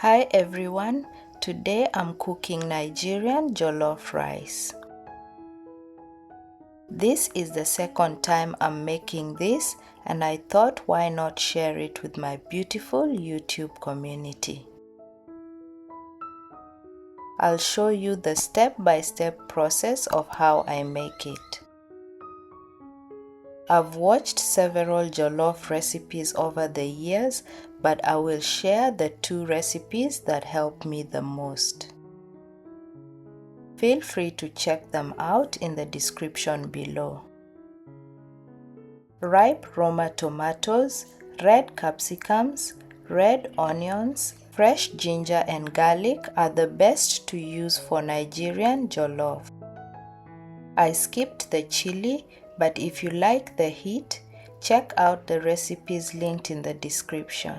Hi everyone, today I'm cooking Nigerian jollof rice. This is the second time I'm making this and I thought why not share it with my beautiful YouTube community. I'll show you the step-by-step process of how I make it. I've watched several jollof recipes over the years, but I will share the 2 recipes that helped me the most. Feel free to check them out in the description below. Ripe Roma tomatoes, red capsicums, red onions, fresh ginger and garlic are the best to use for Nigerian jollof. I skipped the chili, but if you like the heat, check out the recipes linked in the description.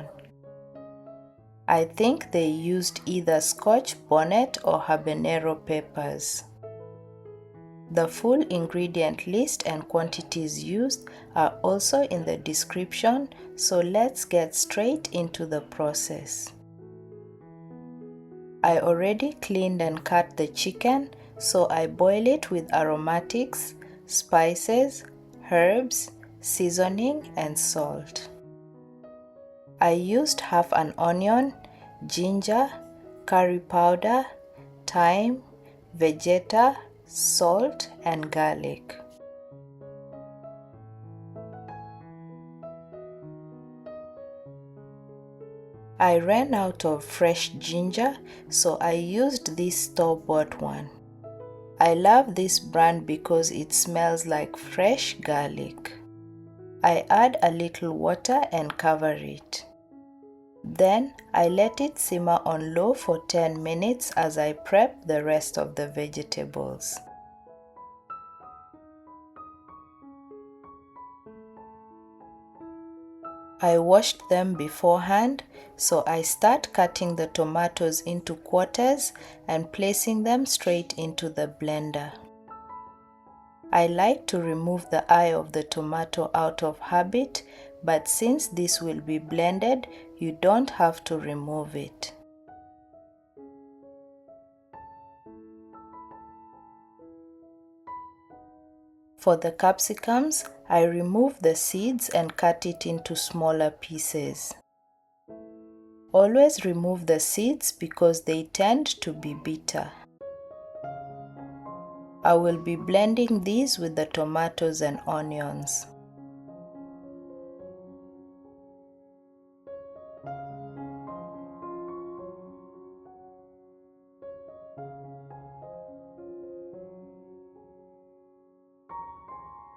I think they used either scotch bonnet or habanero peppers. The full ingredient list and quantities used are also in the description, so let's get straight into the process. I already cleaned and cut the chicken, so I boil it with aromatics, spices, herbs, seasoning, and salt. I used half an onion, ginger, curry powder, thyme, vegeta, salt, and garlic. I ran out of fresh ginger, so I used this store-bought one. I love this brand because it smells like fresh garlic. I add a little water and cover it. Then I let it simmer on low for 10 minutes as I prep the rest of the vegetables. I washed them beforehand, so I start cutting the tomatoes into quarters and placing them straight into the blender. I like to remove the eye of the tomato out of habit, but since this will be blended, you don't have to remove it. For the capsicums, I remove the seeds and cut it into smaller pieces. Always remove the seeds because they tend to be bitter. I will be blending these with the tomatoes and onions.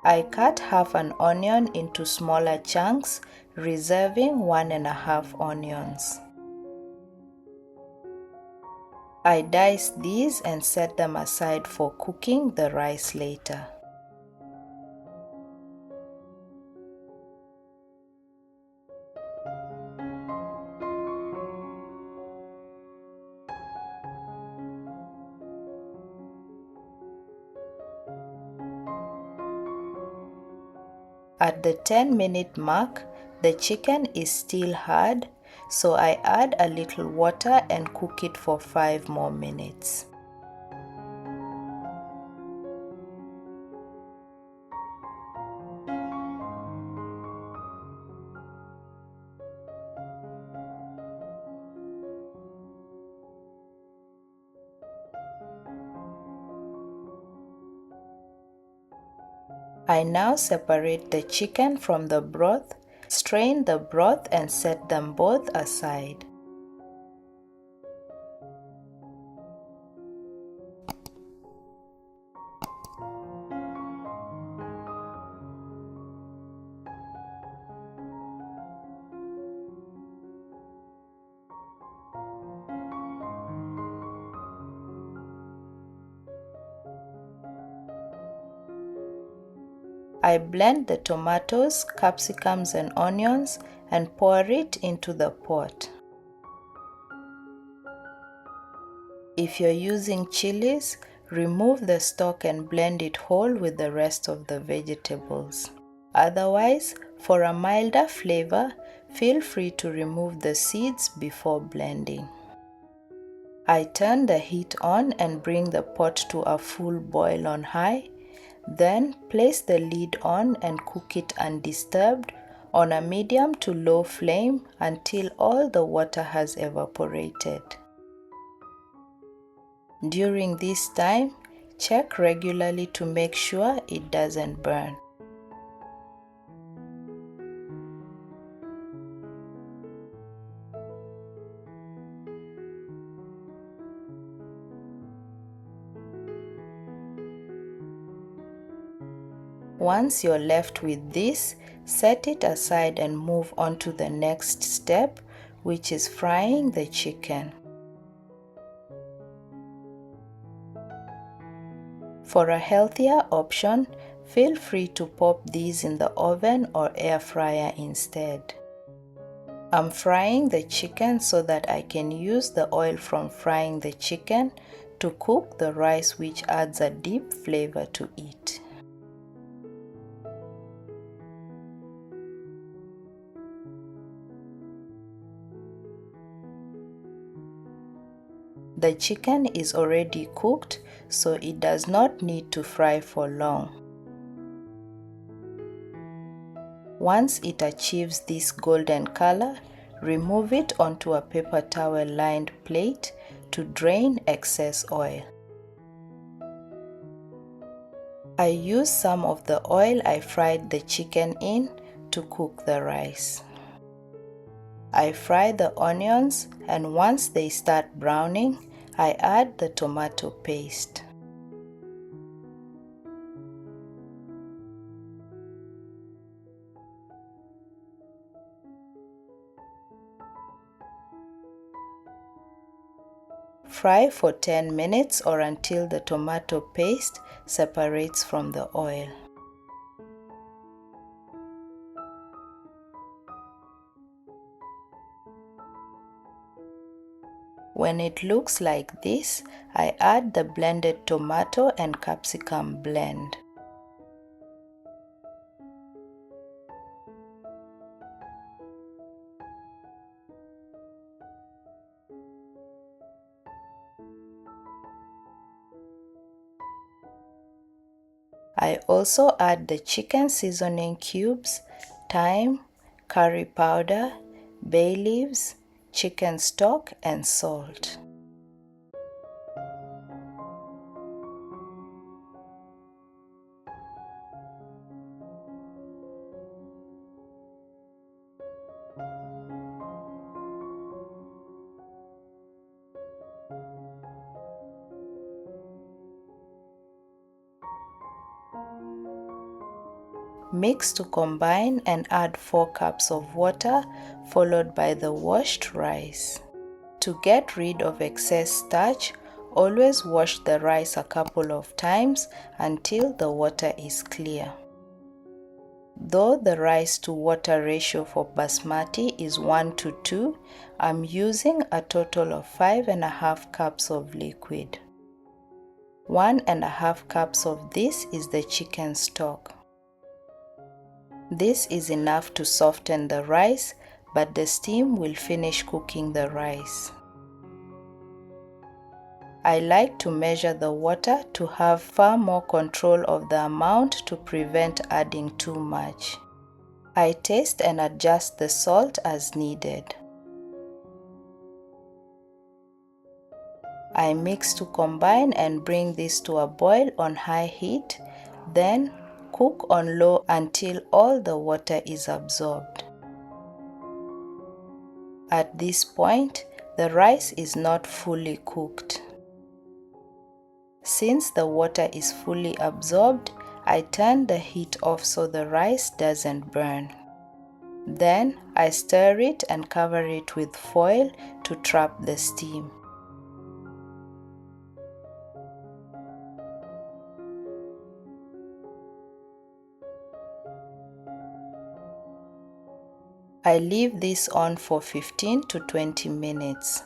I cut half an onion into smaller chunks, reserving 1½ onions. I dice these and set them aside for cooking the rice later. At the 10-minute mark, the chicken is still hard, so I add a little water and cook it for 5 more minutes. I now separate the chicken from the broth, strain the broth and set them both aside. I blend the tomatoes, capsicums and onions and pour it into the pot. If you're using chilies, remove the stalk and blend it whole with the rest of the vegetables. Otherwise, for a milder flavor, feel free to remove the seeds before blending. I turn the heat on and bring the pot to a full boil on high. Then place the lid on and cook it undisturbed on a medium to low flame until all the water has evaporated. During this time, check regularly to make sure it doesn't burn. Once you're left with this, set it aside and move on to the next step, which is frying the chicken. For a healthier option, feel free to pop these in the oven or air fryer instead. I'm frying the chicken so that I can use the oil from frying the chicken to cook the rice, which adds a deep flavor to it. The chicken is already cooked, so it does not need to fry for long. Once it achieves this golden color, remove it onto a paper towel lined plate to drain excess oil. I use some of the oil I fried the chicken in to cook the rice. I fry the onions, and once they start browning, I add the tomato paste. Fry for 10 minutes or until the tomato paste separates from the oil. When it looks like this, I add the blended tomato and capsicum blend. I also add the chicken seasoning cubes, thyme, curry powder, bay leaves, chicken stock, and salt. Mix to combine and add 4 cups of water followed by the washed rice. To get rid of excess starch, always wash the rice a couple of times until the water is clear. Though the rice to water ratio for basmati is 1:2, I'm using a total of 5.5 cups of liquid. 1.5 cups of this is the chicken stock. This is enough to soften the rice, but the steam will finish cooking the rice. I like to measure the water to have far more control of the amount to prevent adding too much. I taste and adjust the salt as needed. I mix to combine and bring this to a boil on high heat, then cook on low until all the water is absorbed. At this point, the rice is not fully cooked. Since the water is fully absorbed, I turn the heat off so the rice doesn't burn. Then I stir it and cover it with foil to trap the steam. I leave this on for 15 to 20 minutes.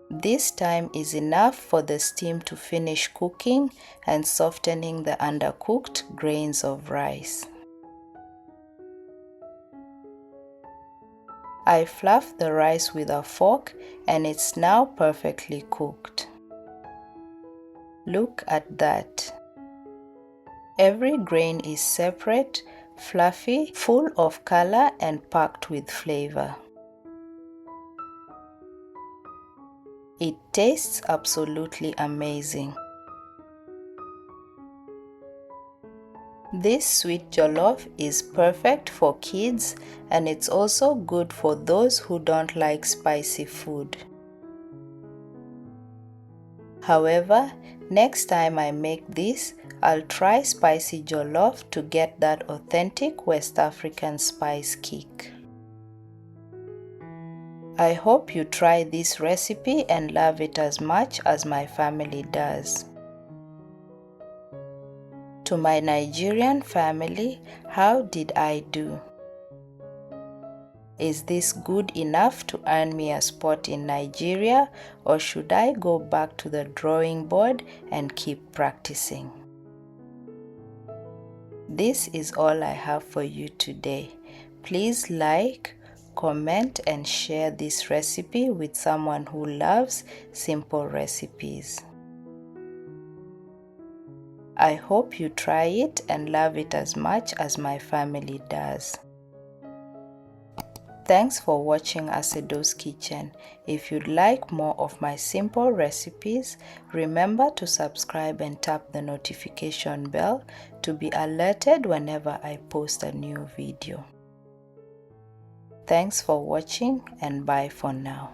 This time is enough for the steam to finish cooking and softening the undercooked grains of rice. I fluffed the rice with a fork and it's now perfectly cooked. Look at that. Every grain is separate, fluffy, full of color and packed with flavor. It tastes absolutely amazing. This sweet jollof is perfect for kids and it's also good for those who don't like spicy food. However, next time I make this, I'll try spicy jollof to get that authentic West African spice kick. I hope you try this recipe and love it as much as my family does. To my Nigerian family, how did I do? Is this good enough to earn me a spot in Nigeria, or should I go back to the drawing board and keep practicing? This is all I have for you today. Please like, comment and share this recipe with someone who loves simple recipes. I hope you try it and love it as much as my family does. Thanks for watching Acedo's Kitchen. If you'd like more of my simple recipes, remember to subscribe and tap the notification bell to be alerted whenever I post a new video. Thanks for watching and bye for now.